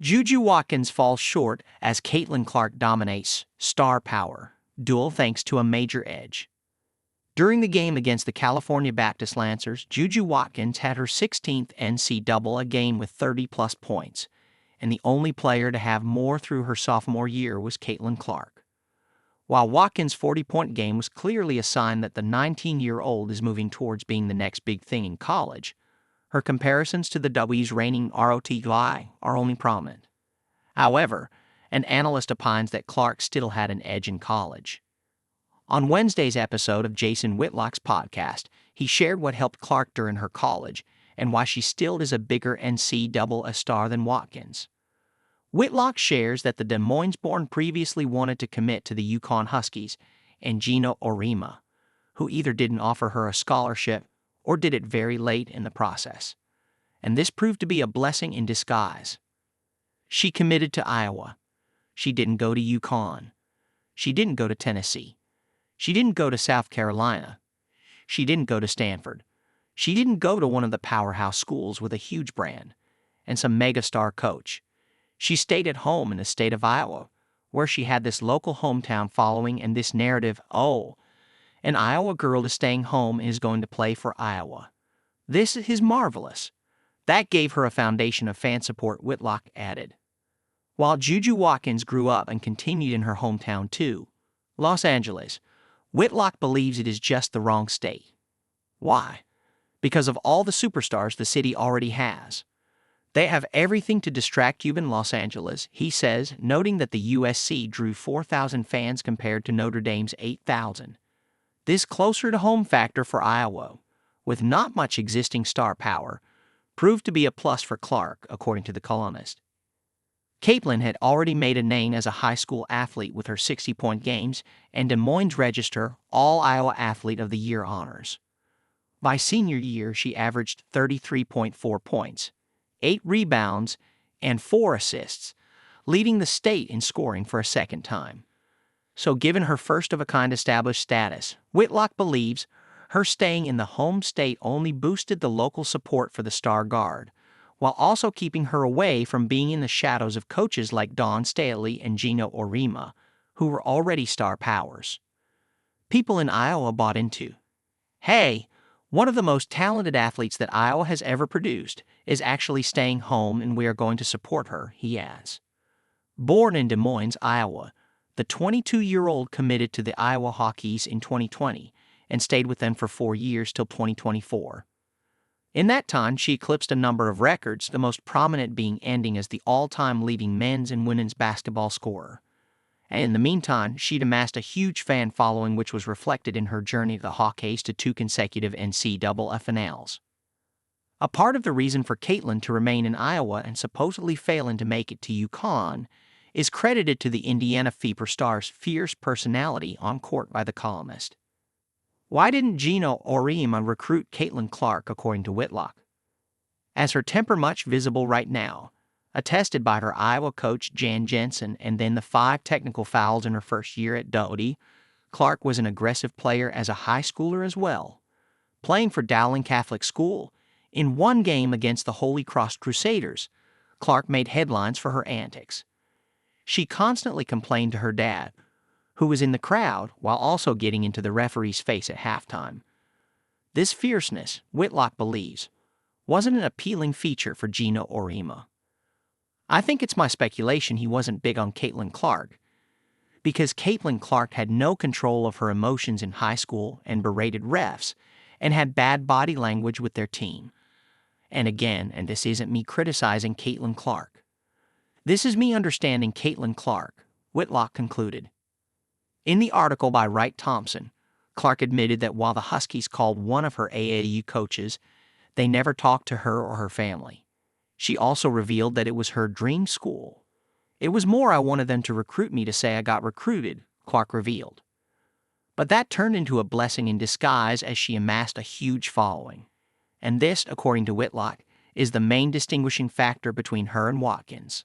JuJu Watkins falls short as Caitlin Clark dominates star power duel thanks to a major edge. During the game against the California Baptist Lancers, JuJu Watkins had her 16th NCAA game with 30-plus points, and the only player to have more through her sophomore year was Caitlin Clark. While Watkins' 40-point game was clearly a sign that the 19-year-old is moving towards being the next big thing in college, her comparisons to the W's reigning ROTY guy are only prominent. However, an analyst opines that Clark still had an edge in college. On Wednesday's episode of Jason Whitlock's podcast, he shared what helped Clark during her college and why she still is a bigger NCAA star than Watkins. Whitlock shares that the Des Moines-born previously wanted to commit to the UConn Huskies and Gino Auriemma, who either didn't offer her a scholarship or did it very late in the process. And this proved to be a blessing in disguise. She committed to Iowa. She didn't go to UConn. She didn't go to Tennessee. She didn't go to South Carolina. She didn't go to Stanford. She didn't go to one of the powerhouse schools with a huge brand and some megastar coach. She stayed at home in the state of Iowa, where she had this local hometown following and this narrative, oh, an Iowa girl is staying home and is going to play for Iowa. This is marvelous. That gave her a foundation of fan support, Whitlock added. While JuJu Watkins grew up and continued in her hometown too, Los Angeles, Whitlock believes it is just the wrong state. Why? Because of all the superstars the city already has. They have everything to distract you in Los Angeles, he says, noting that the USC drew 4,000 fans compared to Notre Dame's 8,000. This closer-to-home factor for Iowa, with not much existing star power, proved to be a plus for Clark, according to the columnist. Caitlin had already made a name as a high school athlete with her 60-point games and Des Moines Register All-Iowa Athlete of the Year honors. By senior year, she averaged 33.4 points, 8 rebounds, and 4 assists, leading the state in scoring for a second time. So given her first-of-a-kind established status, Whitlock believes her staying in the home state only boosted the local support for the star guard, while also keeping her away from being in the shadows of coaches like Dawn Staley and Gino Auriemma, who were already star powers. People in Iowa bought into, hey, one of the most talented athletes that Iowa has ever produced is actually staying home and we are going to support her, he adds. Born in Des Moines, Iowa, the 22-year-old committed to the Iowa Hawkeyes in 2020 and stayed with them for 4 years till 2024. In that time, she eclipsed a number of records, the most prominent being ending as the all-time leading men's and women's basketball scorer. And in the meantime, she'd amassed a huge fan following which was reflected in her journey of the Hawkeyes to 2 consecutive NCAA finals. A part of the reason for Caitlin to remain in Iowa and supposedly failing to make it to UConn is credited to the Indiana Fever star's fierce personality on court by the columnist. Why didn't Gino Auriemma recruit Caitlin Clark, according to Whitlock? As her temper much visible right now, attested by her Iowa coach Jan Jensen and then the 5 technical fouls in her first year at ROTY, Clark was an aggressive player as a high schooler as well. Playing for Dowling Catholic School, in one game against the Holy Cross Crusaders, Clark made headlines for her antics. She constantly complained to her dad, who was in the crowd while also getting into the referee's face at halftime. This fierceness, Whitlock believes, wasn't an appealing feature for Gino Auriemma. I think it's my speculation he wasn't big on Caitlin Clark, because Caitlin Clark had no control of her emotions in high school and berated refs, and had bad body language with their team. And again, and this isn't me criticizing Caitlin Clark. This is me understanding Caitlin Clark, Whitlock concluded. In the article by Wright Thompson, Clark admitted that while the Huskies called one of her AAU coaches, they never talked to her or her family. She also revealed that it was her dream school. It was more I wanted them to recruit me to say I got recruited, Clark revealed. But that turned into a blessing in disguise as she amassed a huge following. And this, according to Whitlock, is the main distinguishing factor between her and Watkins.